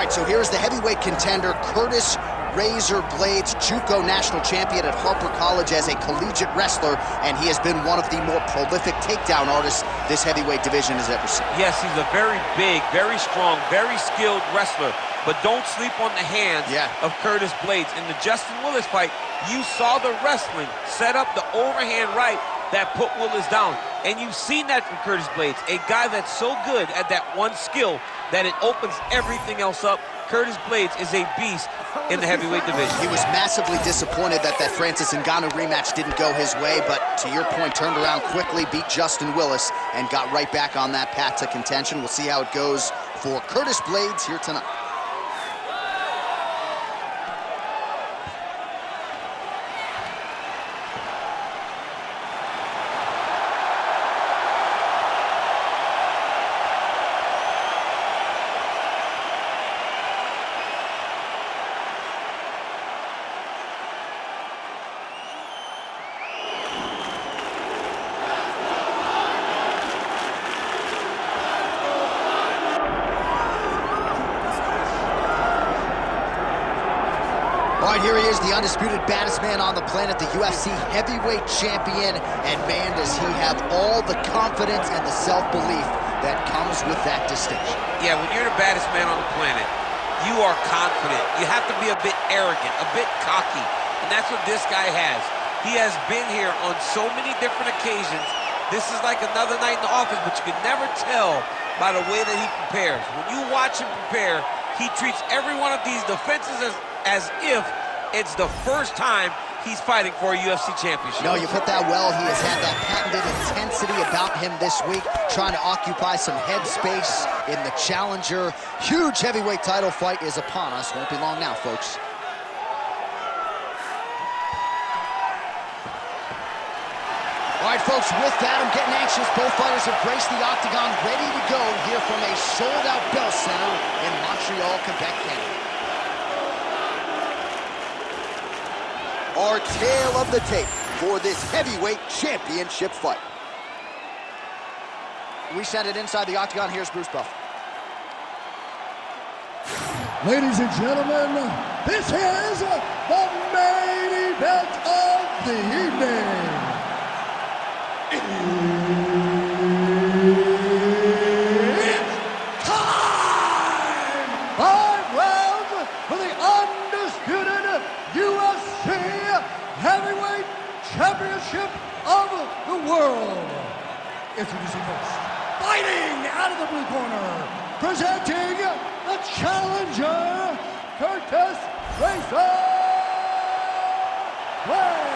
right, so here's the heavyweight contender, Curtis Razor Blaydes, JUCO national champion at Harper College as a collegiate wrestler, and he has been one of the more prolific takedown artists this heavyweight division has ever seen. Yes, he's a very big, very strong, very skilled wrestler, but don't sleep on the hands of Curtis Blaydes. In the Justin Willis fight, you saw the wrestling set up the overhand right that put Willis down, and you've seen that from Curtis Blaydes, a guy that's so good at that one skill that it opens everything else up. Curtis Blaydes is a beast in the heavyweight division. He was massively disappointed that Francis Ngannou rematch didn't go his way, but to your point, turned around quickly, beat Justin Willis, and got right back on that path to contention. We'll see how it goes for Curtis Blaydes here tonight. All right, here he is, the undisputed baddest man on the planet, the UFC heavyweight champion, and man, does he have all the confidence and the self-belief that comes with that distinction. Yeah, when you're the baddest man on the planet, you are confident. You have to be a bit arrogant, a bit cocky, and that's what this guy has. He has been here on so many different occasions. This is like another night in the office, but you can never tell by the way that he prepares. When you watch him prepare, he treats every one of these defenses as if it's the first time he's fighting for a UFC championship. No, you put that well. He has had that patented intensity about him this week, trying to occupy some head space in the challenger. Huge heavyweight title fight is upon us. Won't be long now, folks. All right, folks, with that, I'm getting anxious. Both fighters have graced the octagon, ready to go here from a sold-out Bell Center in Montreal, Quebec, Canada. Our tale of the tape for this heavyweight championship fight. We send it inside the octagon. Here's Bruce Buffer. Ladies and gentlemen, this is the main event of the evening. It's time! 5 rounds for the undisputed UFC Heavyweight Championship of the world. Introducing first, fighting out of the blue corner, presenting the challenger, Curtis Razor Blaydes.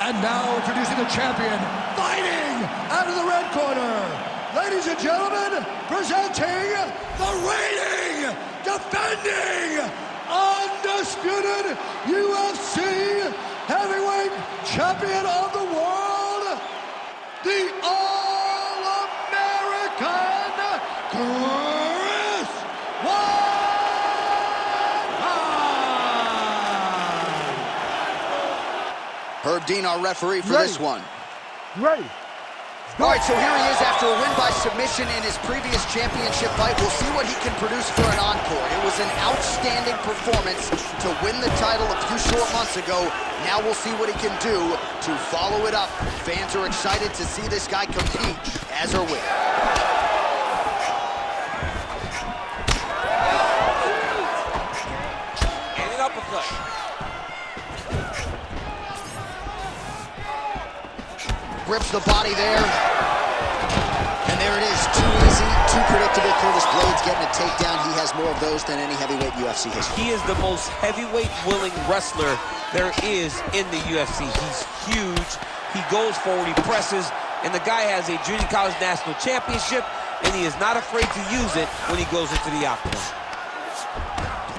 And now introducing the champion, fighting out of the red corner. Ladies and gentlemen, presenting the reigning, defending, undisputed UFC heavyweight champion of the world, the All-American Chris Herb Dean, our referee for this one. Ready. All right, so here he is after a win by submission in his previous championship fight. We'll see what he can produce for an encore. It was an outstanding performance to win the title a few short months ago. Now we'll see what he can do to follow it up. Fans are excited to see this guy compete, as are we. And an uppercut. Grips the body there. And there it is, too easy, too predictable. Curtis Blaydes getting a takedown. He has more of those than any heavyweight UFC history. He is the most heavyweight willing wrestler there is in the UFC. He's huge, he goes forward, he presses, and the guy has a junior college national championship, and he is not afraid to use it when he goes into the octagon.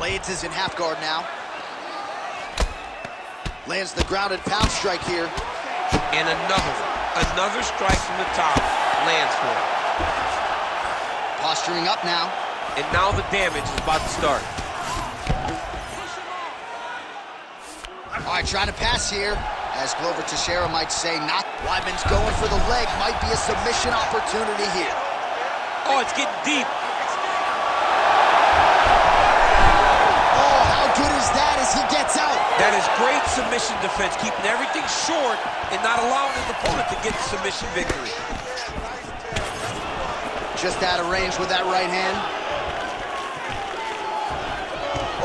Blaydes is in half guard now. Lands the grounded pound strike here. And another strike from the top lands for him. Posturing up now. And now the damage is about to start. All right, trying to pass here. As Glover Teixeira might say, not. Weidman's going for the leg. Might be a submission opportunity here. Oh, it's getting deep. great submission defense, keeping everything short and not allowing his opponent to get the submission victory. Just out of range with that right hand.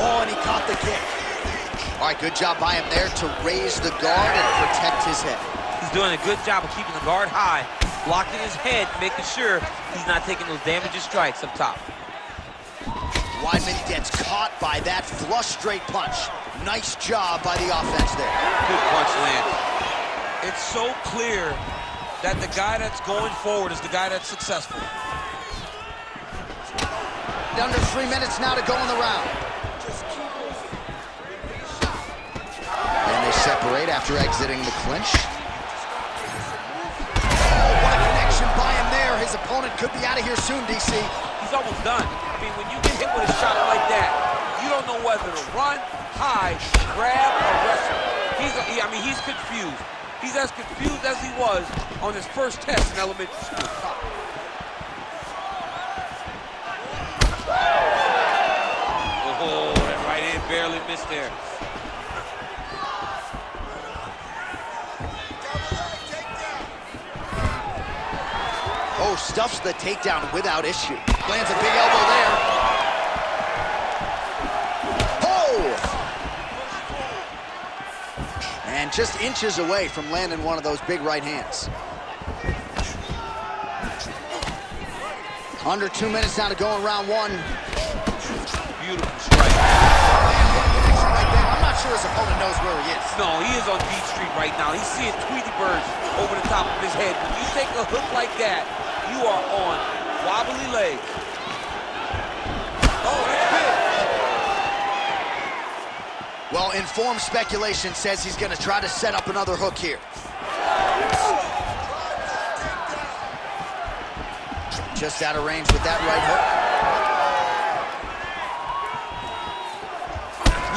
Oh, and he caught the kick. All right, good job by him there to raise the guard and protect his head. He's doing a good job of keeping the guard high, blocking his head, making sure he's not taking those damaging strikes up top. Weidman gets caught by that flush straight punch. Nice job by the offense there. Good punch, Lance. It's so clear that the guy that's going forward is the guy that's successful. Under 3 minutes now to go in the round. And they separate after exiting the clinch. Oh, what a connection by him there. His opponent could be out of here soon, DC. He's almost done. I mean, when you get hit with a shot like that, you don't know whether to run, hide, grab, or wrestle. He's confused. He's as confused as he was on his first test in elementary school. Oh, that right hand barely missed there. Oh, stuffs the takedown without issue. Lands a big elbow there. Oh! And just inches away from landing one of those big right hands. Under 2 minutes now to go in round one. Beautiful strike. I'm not sure his opponent knows where he is. No, he is on Beach Street right now. He's seeing Tweety birds over the top of his head. When you take a hook like that, you are on wobbly legs. Oh, that's big. Well, informed speculation says he's going to try to set up another hook here. Just out of range with that right hook.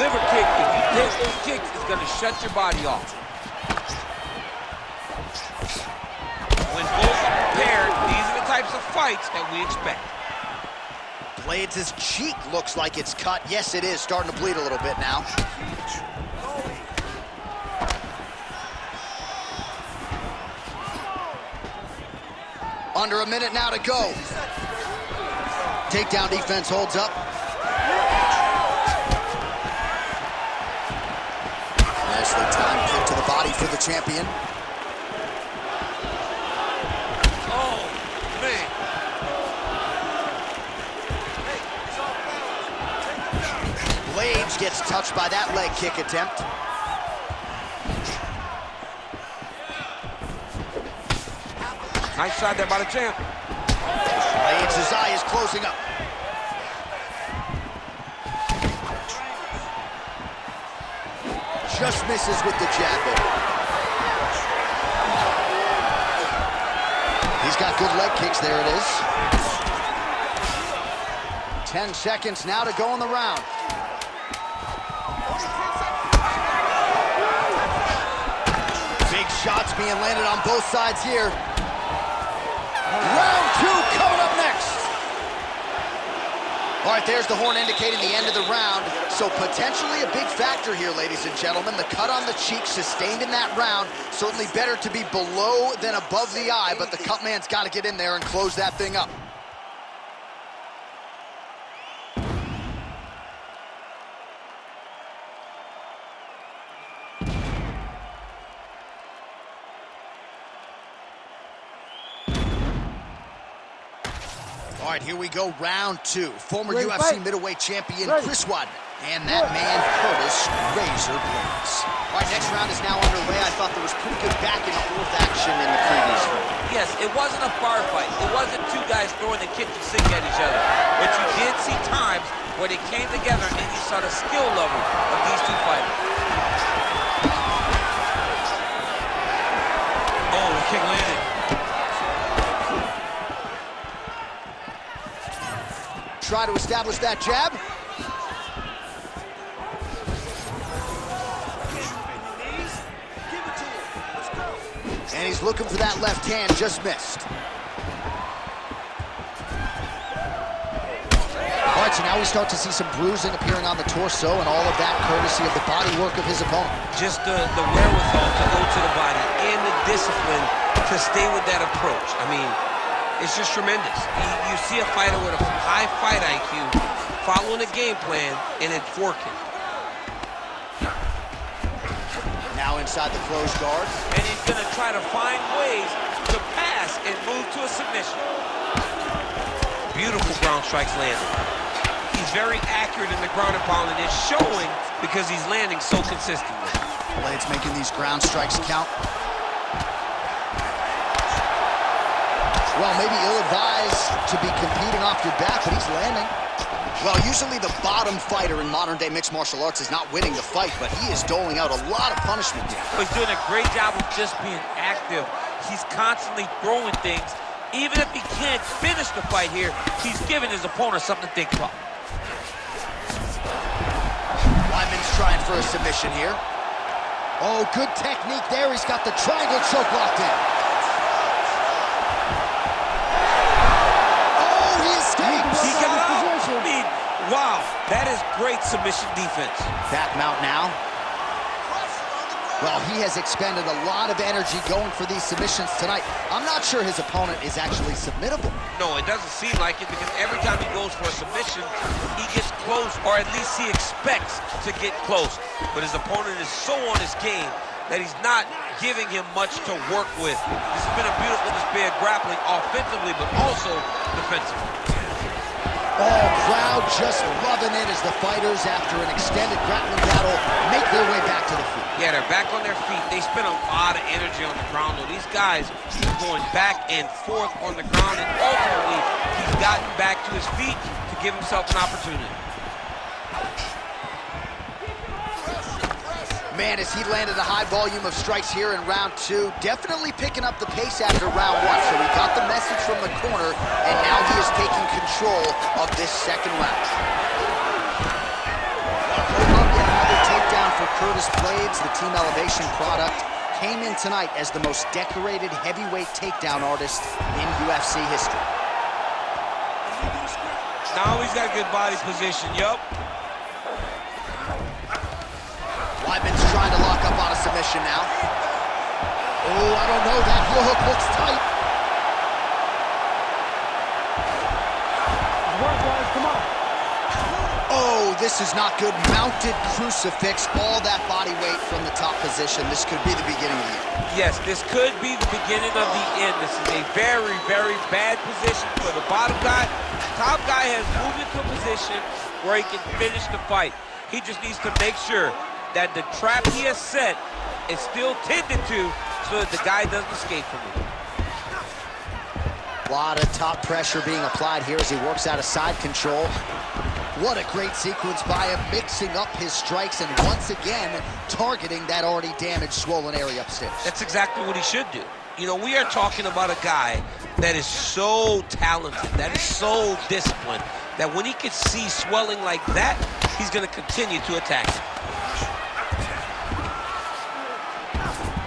Liver kick, if you take those kicks, it's going to shut your body off. When both are prepared, these are the types of fights that we expect. Blades' cheek looks like it's cut. Yes, it is. Starting to bleed a little bit now. Under a minute now to go. Takedown defense holds up. Nicely timed kick to the body for the champion. Oh, man. Blades gets touched by that leg kick attempt. Nice shot there by the champ. Blades' eye is closing up. Just misses with the jab there. He's got good leg kicks, there it is. 10 seconds now to go in the round. Big shots being landed on both sides here. Round two coming up next. All right, there's the horn indicating the end of the round. So potentially a big factor here, ladies and gentlemen. The cut on the cheek sustained in that round. Certainly better to be below than above the eye, but the cut man's got to get in there and close that thing up. All right, here we go, round two. Former UFC middleweight champion Chris Weidman. And that man, Curtis Razor Blades. All right, next round is now underway. I thought there was pretty good back and forth action in the previous round. Yes, it wasn't a bar fight. It wasn't two guys throwing the kitchen sink at each other. But you did see times where they came together and you saw the skill level of these two fighters. Oh, the kick landed. Try to establish that jab. And he's looking for that left hand, just missed. All right, right, so now we start to see some bruising appearing on the torso, and all of that courtesy of the body work of his opponent. Just the wherewithal to go to the body and the discipline to stay with that approach. I mean, it's just tremendous. You see a fighter with a high fight IQ following a game plan, and it's working. Now inside the closed guard. And he's going to try to find ways to pass and move to a submission. Beautiful ground strikes landed. He's very accurate in the ground and pound, and it's showing because he's landing so consistently. Blades making these ground strikes count. Well, maybe ill-advised to be competing off your back, but he's landing. Well, usually the bottom fighter in modern-day mixed martial arts is not winning the fight, but he is doling out a lot of punishment here. He's doing a great job of just being active. He's constantly throwing things. Even if he can't finish the fight here, he's giving his opponent something to think about. Weidman's trying for a submission here. Oh, good technique there. He's got the triangle choke locked in. Oh, he escapes. He got out. I mean, wow, that is great submission defense. Back mount now. Well, he has expended a lot of energy going for these submissions tonight. I'm not sure his opponent is actually submittable. No, it doesn't seem like it, because every time he goes for a submission, he gets close, or at least he expects to get close. But his opponent is so on his game that he's not giving him much to work with. This has been a beautiful display of grappling offensively, but also defensively. Oh, crowd just loving it as the fighters, after an extended grappling battle, make their way back to the feet. Yeah, they're back on their feet. They spend a lot of energy on the ground, though. These guys keep going back and forth on the ground, and ultimately, he's gotten back to his feet to give himself an opportunity. Man, as he landed a high volume of strikes here in round two, definitely picking up the pace after round one. So we got the message from the corner, and now he is taking control of this second round. Hold up, yet another takedown for Curtis Blades. The Team Elevation product came in tonight as the most decorated heavyweight takedown artist in UFC history. Now he's got good body position, yup. Weidman's trying to lock up on a submission now. Oh, I don't know, that heel hook looks tight. Come on. Oh, this is not good. Mounted crucifix, all that body weight from the top position. This could be the beginning of the end. Yes, this could be the beginning of the end. This is a very, very bad position for the bottom guy. Top guy has moved into a position where he can finish the fight. He just needs to make sure that the trap he has set is still tended to, so that the guy doesn't escape from it. A lot of top pressure being applied here as he works out of side control. What a great sequence by him, mixing up his strikes and once again targeting that already damaged, swollen area upstairs. That's exactly what he should do. You know, we are talking about a guy that is so talented, that is so disciplined, that when he can see swelling like that, he's going to continue to attack it.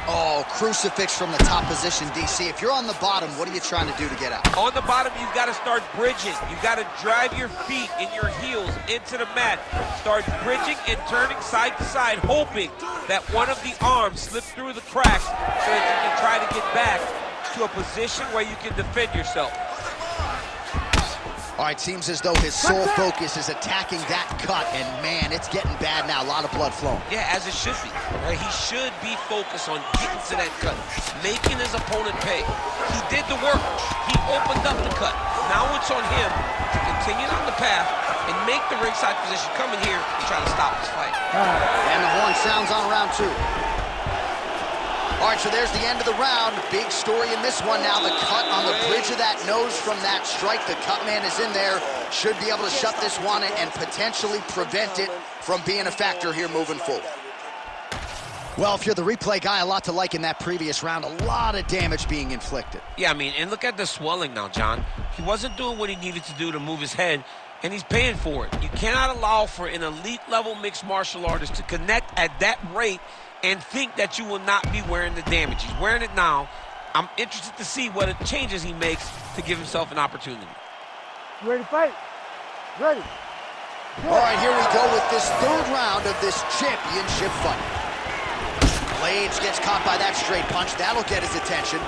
Oh, crucifix from the top position, DC. If you're on the bottom, what are you trying to do to get out? On the bottom, you've got to start bridging. You've got to drive your feet and your heels into the mat. Start bridging and turning side to side, hoping that one of the arms slips through the cracks so that you can try to get back to a position where you can defend yourself. All right, seems as though his sole focus is attacking that cut, and man, it's getting bad now. A lot of blood flowing. Yeah, as it should be. Right? He should be focused on getting to that cut, making his opponent pay. He did the work. He opened up the cut. Now it's on him to continue on the path and make the ringside position, come in here and try to stop this fight. And the horn sounds on round two. All right, so there's the end of the round. Big story in this one now. The cut on the bridge of that nose from that strike. The cut man is in there. Should be able to shut this one and potentially prevent it from being a factor here moving forward. Well, if you're the replay guy, a lot to like in that previous round. A lot of damage being inflicted. Yeah, I mean, and look at the swelling now, John. He wasn't doing what he needed to do to move his head, and he's paying for it. You cannot allow for an elite-level mixed martial artist to connect at that rate and think that you will not be wearing the damage. He's wearing it now. I'm interested to see what changes he makes to give himself an opportunity. You ready to fight? Ready. All right, here we go with this third round of this championship fight. Blades gets caught by that straight punch. That'll get his attention.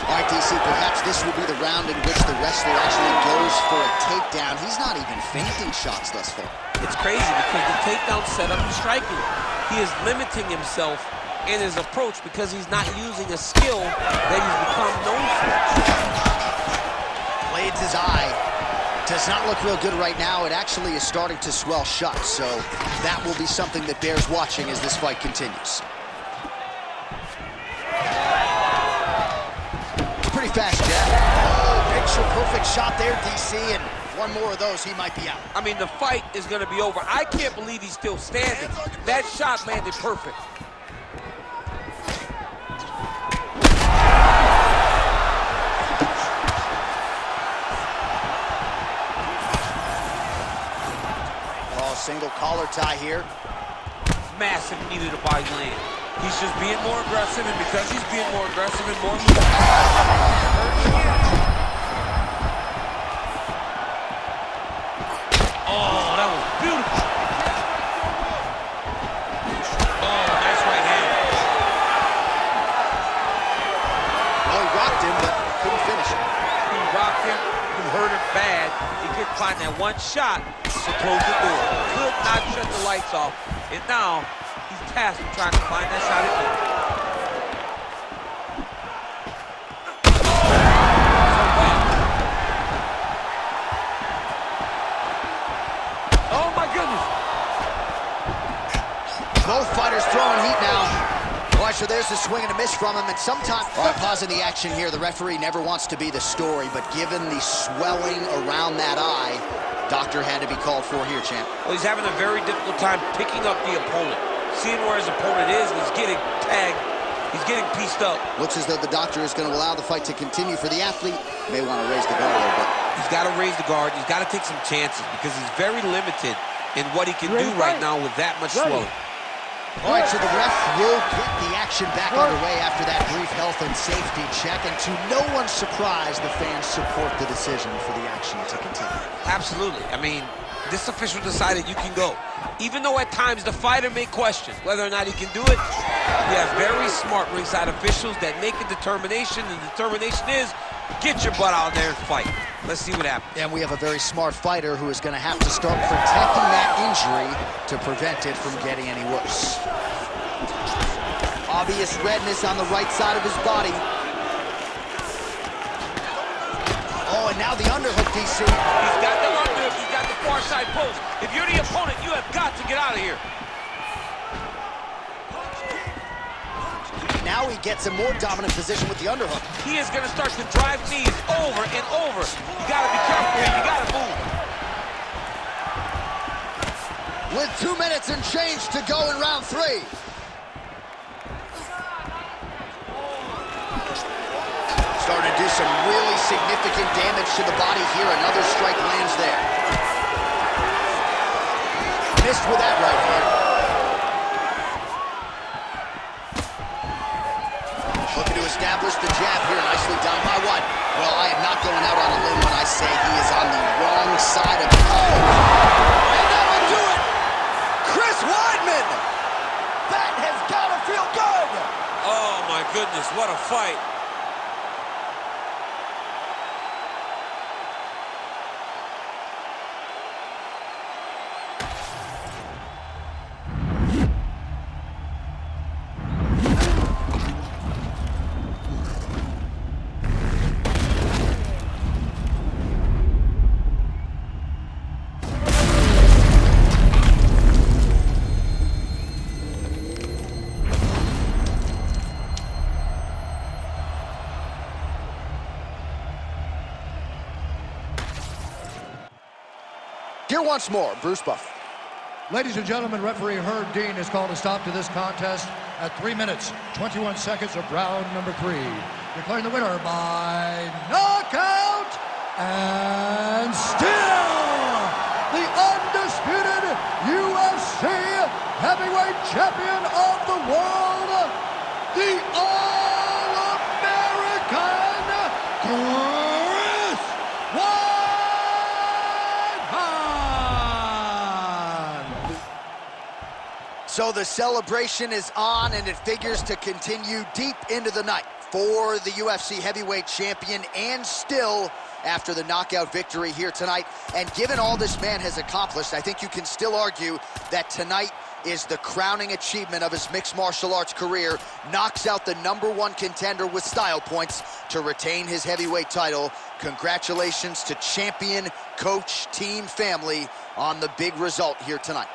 All right, DC, perhaps this will be the round in which the wrestler actually goes for a takedown. He's not even feinting shots thus far. It's crazy because the takedown setup is striking. He is limiting himself in his approach because he's not using a skill that he's become known for. Blades' eye does not look real good right now. It actually is starting to swell shut, so that will be something that bears watching as this fight continues. Pretty fast jab. Oh, picture-perfect shot there, DC, and one more of those, he might be out. I mean, the fight is going to be over. I can't believe he's still standing. That shot landed perfect. Oh, single collar tie here. Massive knee to the body land. He's just being more aggressive, and because he's being more aggressive and more... Oh, that was beautiful. Oh, nice right hand. Well, he rocked him, but couldn't finish it. He rocked him, he hurt him bad. He couldn't find that one shot to close the door. Could not shut the lights off. And now, he's tasked with trying to find that shot again. Oh my goodness! Both fighters throwing heat now. Boy, so there's a swing and a miss from him, and sometimes... All right, pausing the action here. The referee never wants to be the story, but given the swelling around that eye, doctor had to be called for here, champ. Well, he's having a very difficult time picking up the opponent. Seeing where his opponent is, and he's getting tagged. He's getting pieced up. Looks as though the doctor is going to allow the fight to continue. For the athlete, may want to raise the guard a little bit. He's got to raise the guard. He's got to take some chances because he's very limited in what he can do right now with that much swelling. All right, so the ref will get the action back underway after that brief health and safety check. And to no one's surprise, the fans support the decision for the action to continue. Absolutely. I mean, this official decided you can go. Even though at times the fighter may question whether or not he can do it, we have very smart ringside officials that make a determination, and the determination is get your butt out there and fight. Let's see what happens. And we have a very smart fighter who is going to have to start protecting that injury to prevent it from getting any worse. Obvious redness on the right side of his body. Oh, and now the underhook, DC. He's got the underhook, he's got the far side post. If you're the opponent, you have got to get out of here. Now he gets a more dominant position with the underhook. He is going to start to drive knees over and over. You got to be careful here. You got to move. With 2 minutes and change to go in round 3. Starting to do some really significant damage to the body here. Another strike lands there. Missed with that right hand. Looking to establish the jab here, nicely done by what? Well, I am not going out on a limb when I say he is on the wrong side of it. Oh! And that'll do it! Chris Weidman! That has got to feel good! Oh my goodness, what a fight. Here once more, Bruce Buff. Ladies and gentlemen, referee Herb Dean has called a stop to this contest at 3 minutes, 21 seconds of round number 3. Declaring the winner by knockout and still the undisputed UFC heavyweight champion of the world, the All-American Chris Weidman! So the celebration is on, and it figures to continue deep into the night for the UFC heavyweight champion, and still after the knockout victory here tonight. And given all this man has accomplished, I think you can still argue that tonight is the crowning achievement of his mixed martial arts career. Knocks out the #1 contender with style points to retain his heavyweight title. Congratulations to champion, coach, team, family on the big result here tonight.